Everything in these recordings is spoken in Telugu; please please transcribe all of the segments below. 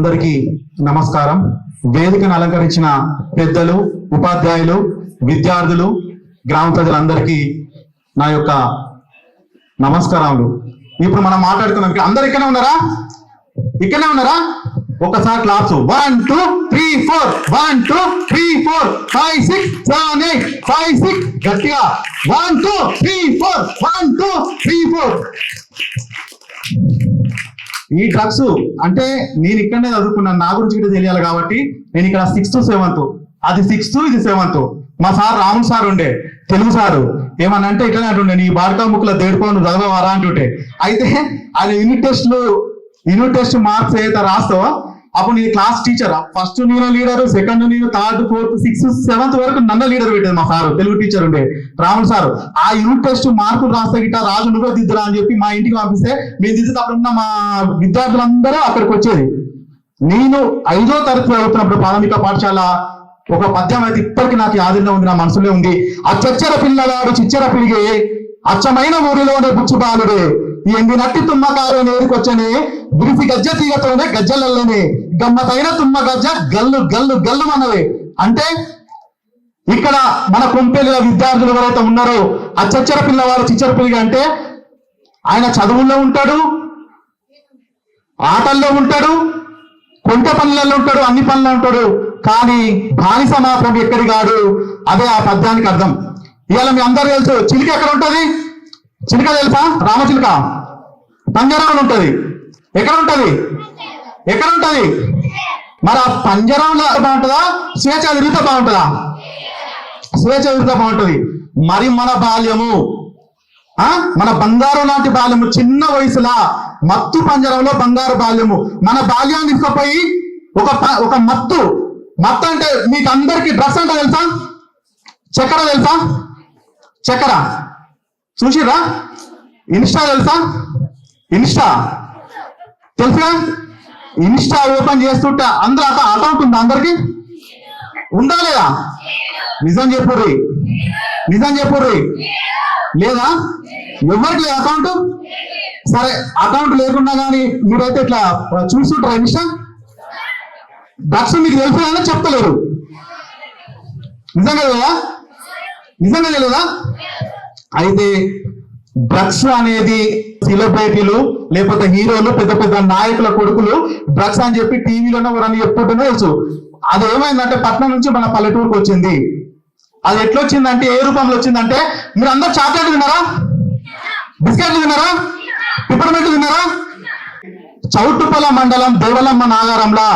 అందరికీ నమస్కారం. వేదికను అలంకరించిన పెద్దలు, ఉపాధ్యాయులు, విద్యార్థులు, గ్రామ ప్రజలందరికీ నా యొక్క నమస్కారాలు. ఇప్పుడు మనం మాట్లాడుకున్నాం. అందరు ఇక్కడే ఉన్నారా? ఇక్కడే ఉన్నారా? ఒకసారి క్లాస్ 1 2 3 4 1 2 3 4 5 6 7 8 5 6 గట్టిగా 1 2 3 4 1 2 3 4. ఈ డ్రగ్స్ అంటే నేను ఇక్కడనే చదువుకున్నాను, నా గురించి కూడా తెలియాలి కాబట్టి నేను ఇక్కడ 6th 7th, అది 6th ఇది 7th. మా సార్ రాములు సార్ ఉండే, తెలుగు సారు, ఏమన్నా అంటే ఇట్లనే అంటుండే, నీ బాడకా ముక్కుల దేడుకోను చదవరా అంటుంటే. అయితే ఆయన యూనిట్ టెస్ట్ మార్క్స్ ఏదైతే రాస్తావో అప్పుడు నీ క్లాస్ టీచర్, ఫస్ట్ నేను లీడర్, సెకండ్ నేను, థర్డ్ 4th 6th 7th వరకు నన్ను లీడర్ పెట్టేది మా సారు, తెలుగు టీచర్ ఉండే రాములు సారు. ఆ యూనిట్ టెస్ట్ మార్కులు రాస్తే గిట్ట రాజు నువ్వే దిద్దురా అని చెప్పి మా ఇంటికి పంపిస్తే మేము దిద్దుతా అక్కడ ఉన్న మా విద్యార్థులందరూ అక్కడికి వచ్చేది. నేను 5వ తరగతి చదువుతున్నప్పుడు ప్రాథమిక పాఠశాల ఒక పద్యం అయితే ఇప్పటికీ నాకు యాదిలో ఉంది, నా మనసులో ఉంది. అచ్చచ్చర పిల్లగాడు చిచ్చర పిలిగే, అచ్చమైన ఊరిలోనే బుచ్చుబాలుడే, ఎండినట్టి తుమ్మకారు నేరుకొచ్చని, బిరిసి గజ్జ తీగతోనే గజ్జలల్లనే, గమ్మతైన తుమ్మ గజ్జ గల్లు గల్లు గల్లు మనవే. అంటే ఇక్కడ మన కొంపెల విద్యార్థులు ఎవరైతే ఉన్నారో అచ్చచ్చర పిల్లవాడు చిచ్చర పిలిగా అంటే ఆయన చదువుల్లో ఉంటాడు, ఆటల్లో ఉంటాడు, కొంట పనులలో ఉంటాడు, అన్ని పనుల్లో ఉంటాడు, కానీ బానిస మాత్రం ఎక్కడి కాడు. అదే ఆ పద్యానికి అర్థం. ఇవాళ మీ అందరూ తెలుసు చిలుక ఎక్కడ ఉంటది? చిలుక తెలుసా? రామచిలుక పంజరంలో ఉంటది. ఎక్కడ ఉంటది? ఎక్కడ ఉంటది? మరి ఆ పంజరంలో బాగుంటుందా, స్వేచ్ఛ తిరిగితే బాగుంటుందా? స్వేచ్ఛ తిరిగితే బాగుంటది. మరి మన బాల్యము, మన బంగారం లాంటి బాల్యము, చిన్న వయసులా మత్తు పంజరంలో బంగారు బాల్యము. మన బాల్యాన్ని తీసుకుపోయి ఒక మత్తు అంటే మీకు అందరికి డ్రగ్స్ అంటే తెలుసా? చక్కెర తెలుసా? చక్కెర చూసిరా? ఇన్స్టా తెలుసా? ఇన్స్టా తెలుసుగా? ఇన్స్టా ఓపెన్ చేస్తుంటే అందరూ అకౌంట్ ఉందా? అందరికి ఉందా లేదా? నిజం చెప్పుర్రి, నిజం చెప్పుర్రి. లేదా? ఎవరికి లేదు అకౌంట్? సరే, అకౌంట్ లేకుండా కానీ మీరైతే ఇట్లా చూస్తుంటారా ఇన్స్టా? డ్రగ్స్ మీకు తెలుసునా చెప్తలేరు. నిజంగా లేదా? నిజంగా తెలియదా? అయితే డ్రగ్స్ అనేది సెలబ్రిటీలు లేకపోతే హీరోలు, పెద్ద పెద్ద నాయకుల కొడుకులు డ్రగ్స్ అని చెప్పి టీవీలోనే ఎవరని చెప్పుకుంటూనే తెలుసు. అది ఏమైందంటే పట్నం నుంచి మన పల్లెటూరుకు వచ్చింది. అది ఎట్లా వచ్చిందంటే, ఏ రూపంలో వచ్చిందంటే, మీరు అందరూ చాక్లెట్ తిన్నారా? బిస్కెట్లు తిన్నారా? పిపర్మెంట్ తిన్నారా? చౌటుప్పల మండలం దేవలమ్మ నాగారంలో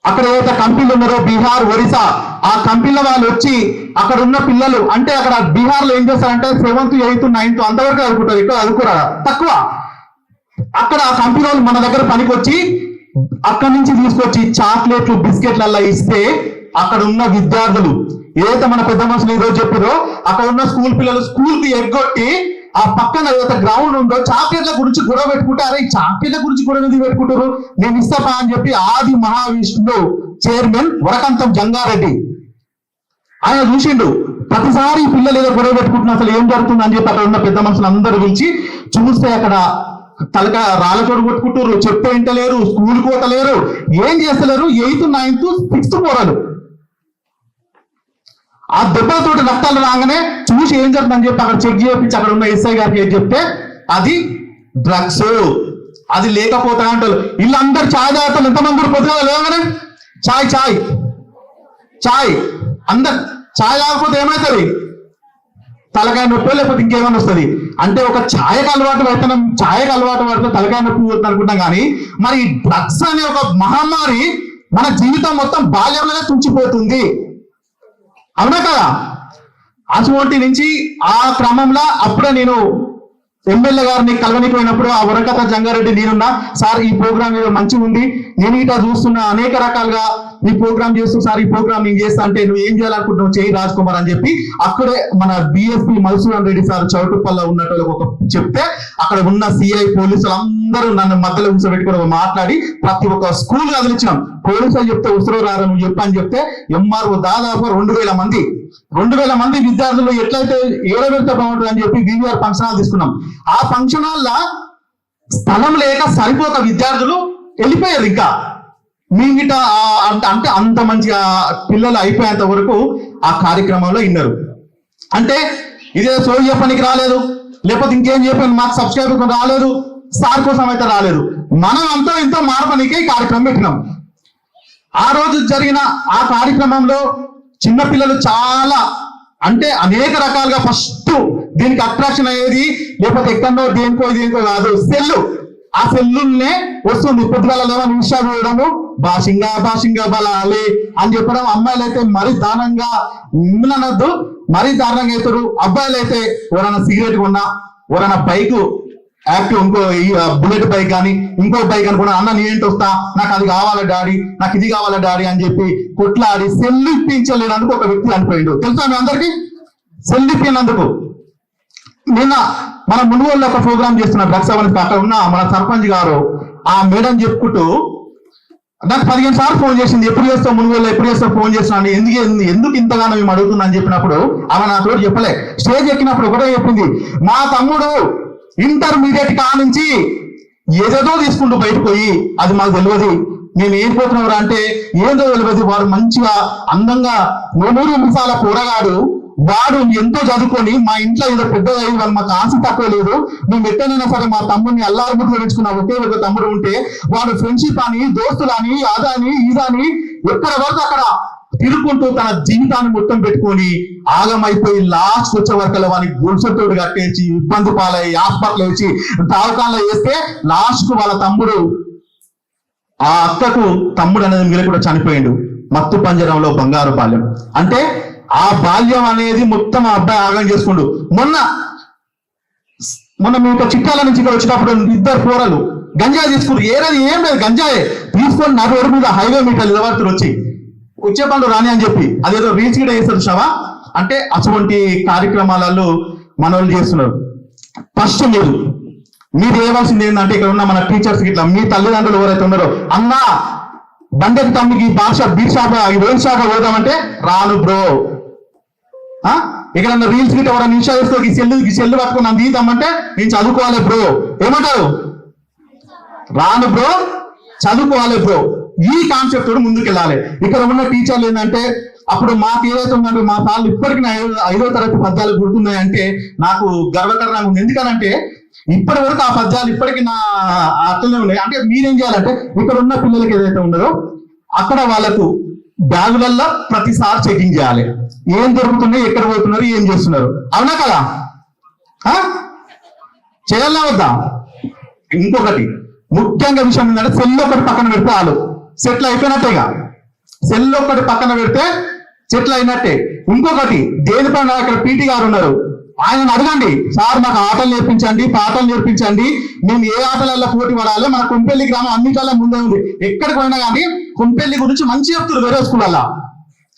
అక్కడ ఏదైతే కంపెనీలు ఉన్నారో బీహార్, ఒరిస్సా, ఆ కంపెనీల వాళ్ళు వచ్చి అక్కడ ఉన్న పిల్లలు, అంటే అక్కడ బీహార్ లో ఏం చేస్తారంటే 7th 8th 9th అంతవరకు చదువుకుంటారు, ఎక్కువ చదువుకోరా, తక్కువ. అక్కడ ఆ కంపెనీ వాళ్ళు మన దగ్గర పనికి వచ్చి అక్కడి నుంచి తీసుకొచ్చి చాక్లెట్లు, బిస్కెట్లల్లా ఇస్తే అక్కడ ఉన్న విద్యార్థులు ఏదైతే మన పెద్ద మనుషులు ఈ రోజు చెప్పారో, అక్కడ ఉన్న స్కూల్ పిల్లలు స్కూల్ కి ఎగ్గొట్టి ఆ పక్కన ఏదైతే గ్రౌండ్ ఉందో చాక్లెట్ల గురించి గొడవ పెట్టుకుంటే, అరే ఈ చాక్లెట్ల గురించి గొడవ ఎందుకు పెట్టుకుంటారు, నేను ఇస్తాపా అని చెప్పి ఆది మహావిష్ణు చైర్మన్ వరకంతం జంగారెడ్డి ఆయన చూసిండు. ప్రతిసారి పిల్లలు ఏదో గొడవ పెట్టుకుంటున్నా అసలు ఏం జరుగుతుంది అని చెప్పి అక్కడ ఉన్న పెద్ద మనుషులు అందరూ పిలిచి చూస్తే అక్కడ తలక రాళ్ళతోడు కొట్టుకుంటారు, చెప్తే వింటలేరు, స్కూల్ పోతలేరు, ఏం చేస్తలేరు. 8th 9th 6th పోరాలు ఆ దెబ్బలతోటి రక్తాలు రాగానే చూసి ఏం జరుగుతుందని చెప్పి అక్కడ చెక్ చేయించి అక్కడ ఉన్న ఎస్ఐ గారికి ఏం చెప్తే అది డ్రగ్స్, అది లేకపోతే అంటారు. వీళ్ళందరూ ఛాయ్ తాగుతారు. ఎంతమంది కూడా పొద్దుగా లేవగానే ఛాయ్ ఛాయ్ ఛాయ్, అందరు ఛాయ్ తాగకపోతే ఏమవుతుంది? తలకాయ నొప్పి లేకపోతే ఇంకేమైనా వస్తుంది. అంటే ఒక ఛాయకు అలవాటు పడుతున్నాం, ఛాయకు అలవాటు పడితే తలకాయ నొప్పి పోతుంది అనుకుంటాం. కానీ మరి డ్రగ్స్ అనే ఒక మహమ్మారి మన జీవితం మొత్తం బాల్యంలోనే తుంచిపోతుంది, అవునా కదా? అటువంటి నుంచి ఆ క్రమంలో అప్పుడే నేను ఎమ్మెల్యే గారిని కలవనికి పోయినప్పుడు ఆ వరకత జంగారెడ్డి నేనున్నా, సార్ ఈ ప్రోగ్రామ్ ఏదో మంచిగా ఉంది, నేను ఇట్లా చూస్తున్నా అనేక రకాలుగా ఈ ప్రోగ్రామ్ చేస్తూ, సార్ ఈ ప్రోగ్రామ్ నేను చేస్తా అంటే నువ్వు ఏం చేయాలనుకుంటున్నావు చేయి రాజ్ కుమార్ అని చెప్పి అక్కడే మన బిఎస్పీ మధుసూదన్ రెడ్డి సార్ చౌటుప్పల్లో ఉన్నట్టు ఒక చెప్తే అక్కడ ఉన్న సిఐ పోలీసులు అందరూ నన్ను మధ్యలో కూర్చోబెట్టుకుని మాట్లాడి ప్రతి ఒక్క స్కూల్ కదిలించినాం. పోలీసులు చెప్తే ఉత్తరం రారా నువ్వు చెప్పు అని చెప్తే ఎంఆర్ఓ దాదాపు 2000 మంది విద్యార్థులు ఎట్లయితే ఏడబెడితే బాగుంటుంది అని చెప్పి వివిఆర్ ఫంక్షన్ హాల్ తీసుకున్నాం. ఆ ఫంక్షన్ హాల్లో స్థలం లేక సరిపోక విద్యార్థులు వెళ్ళిపోయారు. ఇంకా మీ గిట అంటే అంత మంచిగా పిల్లలు అయిపోయేంత వరకు ఆ కార్యక్రమంలో విన్నారు. అంటే ఇదే సోయి చెప్పడానికి రాలేదు, లేకపోతే ఇంకేం చెప్పాను మాకు సబ్స్క్రైబర్ రాలేదు, సార్ కోసం అయితే రాలేదు. మనం అంతా ఎంతో మార్పనికే ఈ కార్యక్రమం పెట్టినాం. ఆ రోజు జరిగిన ఆ కార్యక్రమంలో చిన్నపిల్లలు చాలా అంటే అనేక రకాలుగా ఫస్ట్ దీనికి అట్రాక్షన్ అయ్యేది లేకపోతే ఎక్కడో దేనికో కాదు, సెల్లు. ఆ సెల్లుల్నే వస్తుంది పొద్దుగాల లేవని ఇన్స్టా చూడడము, భాషింగా బలాలి అని చెప్పడం. అమ్మాయిలు అయితే మరీ దారుణంగా మిమ్మల్నద్దు, మరీ దారుణంగా అవుతారు. అబ్బాయిలు అయితే ఎవరైనా సిగరెట్ కొన్నా, ఎవరైనా బైక్ యాక్టివ్ ఇంకో బుల్లెట్ బైక్ కానీ ఇంకో బైక్ అనుకున్నా, అన్న నేంటి వస్తా, నాకు అది కావాలా డాడీ, నాకు ఇది కావాలా డాడీ అని చెప్పి కొట్లాడి సెల్లు ఇప్పించలేనందుకు ఒక వ్యక్తి చనిపోయిండు. తెలుసా మీ అందరికి? సెల్లు ఇప్పినందుకు. నిన్న మన మునుగోలులో ఒక ప్రోగ్రామ్ చేస్తున్నారు డ్రగ్స్ అవేర్నెస్. అక్కడ ఉన్న మన సర్పంచ్ గారు ఆ మేడం చెప్పుకుంటూ నాకు 15 సార్లు ఫోన్ చేసింది, ఎప్పుడు చేస్తావు మునుగోలులో, ఎప్పుడు చేస్తావు ఫోన్ చేస్తున్నాను, ఎందుకు ఇంతగానో మేము అడుగుతున్నా అని చెప్పినప్పుడు ఆమె నాతో చెప్పలే. స్టేజ్ ఎక్కినప్పుడు ఒకటే చెప్పింది, మా తమ్ముడు ఇంటర్మీడియట్ నుంచి ఏదేదో తీసుకుంటూ బయటకు పోయి అది మాకు తెలియదు, మేము ఏం పోతున్నాం అంటే ఏదో తెలియదు, వాడు మంచిగా అందంగా 3 నిమిషాల పోరగాడు, వాడు ఎంతో చదువుకొని మా ఇంట్లో ఏదో పెద్దగా అయ్యి వాళ్ళు మాకు ఆశ తక్కువ లేదు, మేము ఎక్కడైనా సరే మా తమ్ముడిని అల్లారుముద్దుగా పెంచుకున్న ఒకే ఒక తమ్ముడు ఉంటే వాడు ఫ్రెండ్షిప్ అని, దోస్తులని, అదని ఇదని ఎక్కడ వరకు అక్కడ తిరుక్కుంటూ తన జీవితాన్ని మొత్తం పెట్టుకొని ఆగమైపోయి లాస్ట్ వచ్చే వరకు వాడిని గుడిసెతోడు కట్టేసి ఇబ్బంది పాలయ్యి హాస్పిటల్ వేసి దావకాల్లో వేస్తే లాస్ట్ కు వాళ్ళ తమ్ముడు, ఆ అక్కకు తమ్ముడు అనేది మీరు కూడా చనిపోయిండు. మత్తు పంజరంలో బంగారు బాల్యం. అంటే ఆ బాల్యం అనేది మొత్తం ఆ అబ్బాయి ఆగం చేసుకుండు. మొన్న మీకు చిట్టాల నుంచి ఇక్కడ వచ్చినప్పుడు 2 పోరలు గంజాయి తీసుకున్నారు. ఏం లేదు, గంజాయే తీసుకొని నా రోడ్డు మీద హైవే మీటర్లు నిలబడుతున్నారు, వచ్చే పండు రాని అని చెప్పి అదేదో రీచ్ కూడా చేస్తారు షవా. అంటే అటువంటి కార్యక్రమాలలో మనోళ్ళు చేస్తున్నారు. ఫస్ట్ మీరు చేయవలసింది ఏంటంటే ఇక్కడ ఉన్న మన టీచర్స్ ఇట్లా మీ తల్లిదండ్రులు ఎవరైతే ఉన్నారో, అన్నా బండెకి తమ్మికి బీర్ షాప్ వైన్ షాప్ పోదామంటే రాను బ్రో, ఇక్కడ రీల్స్ గిట్ ఎవరైనా నిమిషా చేస్తూ సెల్లు పట్టుకుని నన్ను తీద్దామంటే నేను చదువుకోవాలి బ్రో, ఏమంటారు? రాను బ్రో, చదువుకోవాలి బ్రో. ఈ కాన్సెప్ట్ కూడా ముందుకు వెళ్ళాలి. ఇక్కడ ఉన్న టీచర్లు ఏంటంటే అప్పుడు మాకు ఏదైతే ఉందంటే మా సార్లు ఇప్పటికి 5వ తరగతి పద్యాలు గుర్తున్నాయంటే నాకు గర్వకారణంగా ఉంది. ఎందుకనంటే ఇప్పటి వరకు ఆ పద్యాలు ఇప్పటికి నా అట్లనే ఉన్నాయి. అంటే మీరేం చేయాలంటే ఇక్కడ ఉన్న పిల్లలకి ఏదైతే ఉండదో అక్కడ వాళ్ళకు బ్యాగులల్లో ప్రతిసారి చెకింగ్ చేయాలి, ఏం దొరుకుతున్నాయి, ఎక్కడ పోతున్నారు, ఏం చేస్తున్నారు. అవునా కదా? చేయాలా వద్దా? ఇంకొకటి ముఖ్యంగా విషయం ఏంటంటే సెల్ ఒకటి పక్కన పెడితే వాళ్ళు సెటిల్ అయిపోయినట్టేగా. సెల్ ఒకటి పక్కన పెడితే సెటిల్ అయినట్టే. ఇంకొకటి దేనిపైన ఇక్కడ పీటీ గారు ఉన్నారు, ఆయన అడగండి, సార్ మాకు ఆటలు నేర్పించండి, పాటలు నేర్పించండి, మేము ఏ ఆటలలో పోటీ పడాలి. మన కుంపెల్లి గ్రామం అన్నిటిలో ముందే ఉంది. ఎక్కడికి పోయినా కానీ కుంపెల్లి గురించి మంచి చెప్తారు వేరే స్కూళ్ళల్లో.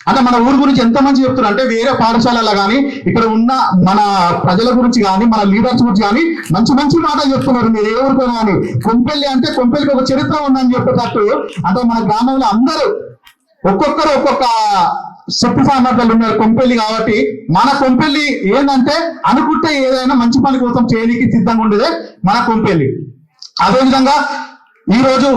అంటే మన ఊరు గురించి ఎంత మంచి చెప్తారు అంటే వేరే పాఠశాలలో కానీ ఇక్కడ ఉన్న మన ప్రజల గురించి కానీ మన లీడర్స్ గురించి కానీ మంచి మంచి మాటలు చెప్తున్నారు. మీరు ఏ ఊరికైనా కానీ కొంపెల్లి అంటే కొంపెల్లికి ఒక చరిత్ర ఉందని చెప్పేటట్టు అంటే మన గ్రామంలో అందరూ ఒక్కొక్కరు ఒక్కొక్క శక్తి సామర్థ్యాలు ఉన్నారు కొంపెల్లి. కాబట్టి మన కొంపెల్లి ఏంటంటే అనుకుంటే ఏదైనా మంచి పని కోసం చేయడానికి సిద్ధంగా ఉండేదే మన కొంపెల్లి. అదేవిధంగా ఈరోజు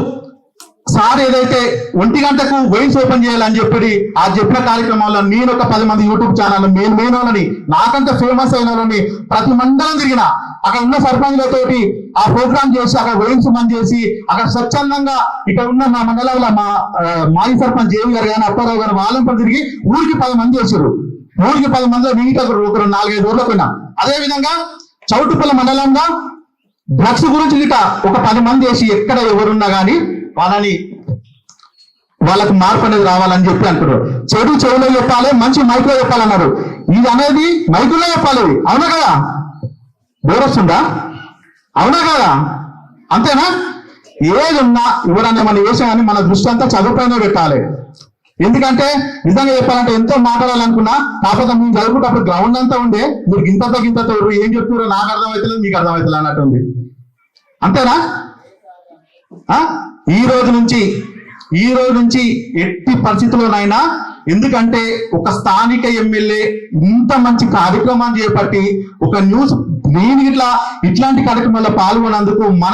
సార్ ఏదైతే 1 గంటకు వైన్స్ ఓపెన్ చేయాలని చెప్పి ఆ చెప్పిన కార్యక్రమాల్లో నేను ఒక 10 మంది యూట్యూబ్ ఛానల్ మెయిన్ వాళ్ళని నాకంటే ఫేమస్ అయిన వాళ్ళని ప్రతి మండలం తిరిగిన అక్కడ ఉన్న సర్పంచ్లతోటి ఆ ప్రోగ్రామ్ చేసి అక్కడ వైన్స్ బంద్ చేసి అక్కడ స్వచ్ఛందంగా ఇక్కడ ఉన్న మా మండలంలో మా మాజీ సర్పంచ్ జేవి గారు కానీ అప్పారావు గారు వాళ్ళంతా తిరిగి ఊరికి 10 మంది చేశారు. ఊరికి 10 మందిలో మిగతా ఒకరు 4-5 ఊర్లకు పోయినా. అదే విధంగా చౌటుపల్లి మండలంగా డ్రగ్స్ గురించి గిట ఒక 10 మంది వేసి ఎక్కడ ఎవరున్నా కానీ వాళ్ళకు మార్పు అనేది రావాలని చెప్పి అంటున్నారు. చెడు చెవులో చెప్పాలి, మంచి మైకులో చెప్పాలన్నారు. ఇది అనేది మైకుల్లో చెప్పాలి. అవునా కదా? బోర్ వస్తుందా? అవునా కదా? అంతేనా? ఏది ఉన్నా ఎవరన్నా మన వేసా కానీ మన దృష్టి అంతా చదువుపైన పెట్టాలి. ఎందుకంటే నిజంగా చెప్పాలంటే ఎంతో మాట్లాడాలనుకున్నా కాకపోతే మేము చదువుకుంటప్పుడు గ్రౌండ్ అంతా ఉండే మీరు గింతతో ఏం చెప్తున్నారో నాకు అర్థమవుతలేదు, మీకు అర్థమవుతలే అన్నట్టు ఉంది. అంతేనా? ఈ రోజు నుంచి ఎట్టి పరిస్థితుల్లోనైనా, ఎందుకంటే ఒక స్థానిక ఎమ్మెల్యే ఇంత మంచి కార్యక్రమాన్ని చేపట్టి ఒక న్యూస్ దీనికి ఇట్లాంటి కార్యక్రమాల్లో పాల్గొన్నందుకు మన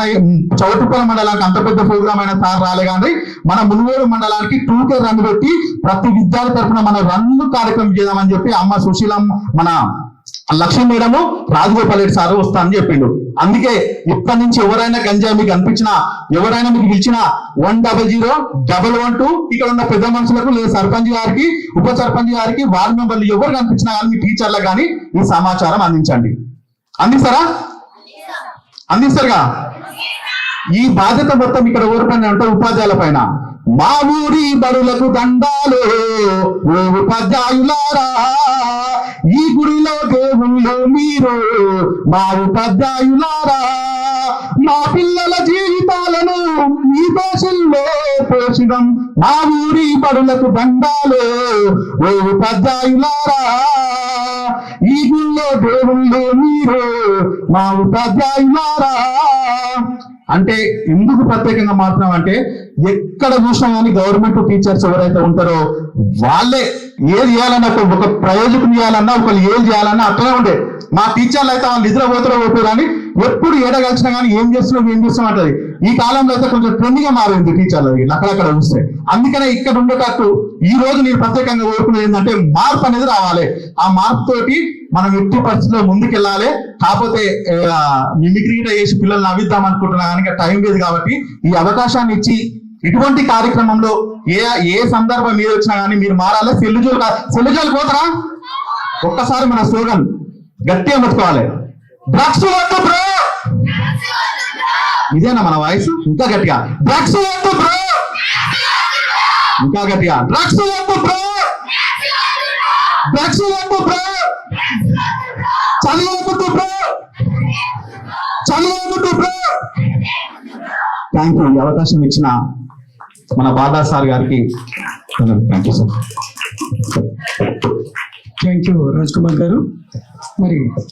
చౌటుపల్లి మండలానికి అంత పెద్ద ప్రోగ్రామ్ అయిన సార్ రాలే కానీ మన మునుగోడు మండలానికి 2K రన్ పెట్టి ప్రతి విద్యార్థి తరఫున మన రన్ను కార్యక్రమం చేద్దామని చెప్పి అమ్మ సుశీలం మన లక్ష్మీ మేడము రాజగోపాల్ రెడ్డి సార్ వస్తా అని చెప్పిండు. అందుకే ఇప్పటి నుంచి ఎవరైనా గంజా మీకు అనిపించినా, ఎవరైనా మీకు పిలిచినా 100-112 ఇక్కడ ఉన్న పెద్ద మనుషులకు లేదా సర్పంచ్ గారికి, ఉప సర్పంచ్ గారికి, వార్డు మెంబర్లు ఎవరు కనిపించినా కానీ మీ టీచర్లకు కానీ ఈ సమాచారం అందించండి. అందిస్తారుగా? ఈ బాధ్యత మొత్తం ఇక్కడ ఎవరిపైన అంటే ఉపాధ్యాయుల పైన. మా ఊరి బడులకు దండాలు ఓ ఉపాధ్యాయులారా, ఈ గుడిలో దేవుళ్ళు మీరు మా ఉపాధ్యాయులారా, మా పిల్లల జీవితాలను మీ దోషుల్లో పోషిడం. మా ఊరి బడులకు దండాలు ఓ ఉపాధ్యాయులారా, ఈ గుడిలో దేవుళ్ళు మీరు మా ఉపాధ్యాయులారా. అంటే ఎందుకు ప్రత్యేకంగా మాట్లాడడం అంటే ఎక్కడ చూసినా కానీ గవర్నమెంట్ టీచర్స్ ఎవరైతే ఉంటారో వాళ్ళే ఏది చేయాలన్నా ఒక ప్రయోజకం చేయాలన్నా ఒకళ్ళు ఏది చేయాలన్నా అట్లనే ఉండే. మా టీచర్లు అయితే వాళ్ళు నిద్ర పోతారో కానీ ఎప్పుడు ఏడగలిసినా కానీ ఏం చేస్తున్నాం అంటది. ఈ కాలంలో అయితే కొంచెం ట్రెండింగ్ గా మారింది టీచర్లు అక్కడక్కడ చూస్తే. అందుకనే ఇక్కడ ఉండేటట్టు ఈ రోజు నేను ప్రత్యేకంగా కోరుకునేది ఏంటంటే మార్పు అనేది రావాలి. ఆ మార్పు తోటి మనం ఎట్టి పరిస్థితుల్లో ముందుకెళ్ళాలి. కాకపోతే మిమిక్రీట చేసి పిల్లల్ని నవ్విద్దాం అనుకుంటున్నా కానీ టైం లేదు కాబట్టి ఈ అవకాశాన్ని ఇచ్చి ఇటువంటి కార్యక్రమంలో ఏ సందర్భం మీద వచ్చినా కానీ మీరు మారాలి. సెల్లుజోలు పోతారా? ఒక్కసారి మన స్లోగన్ గట్టిగా పెట్టుకోవాలి. డ్రగ్స్ వద్దు బ్రో. ఇదేనా మన వాయిస్? ఇంకా గట్టిగా డ్రగ్స్ వద్దు బ్రో. ఇంకా గట్టిగా డ్రగ్స్ వద్దు బ్రో. డ్రగ్స్ వద్దు బ్రో. చదివద్దు బ్రో. చదివద్దు బ్రో. Thank you. ఈ అవకాశం ఇచ్చిన మన బాదా సార్ గారికి thank you sir. Thank you Raj Kumar గారు. మరి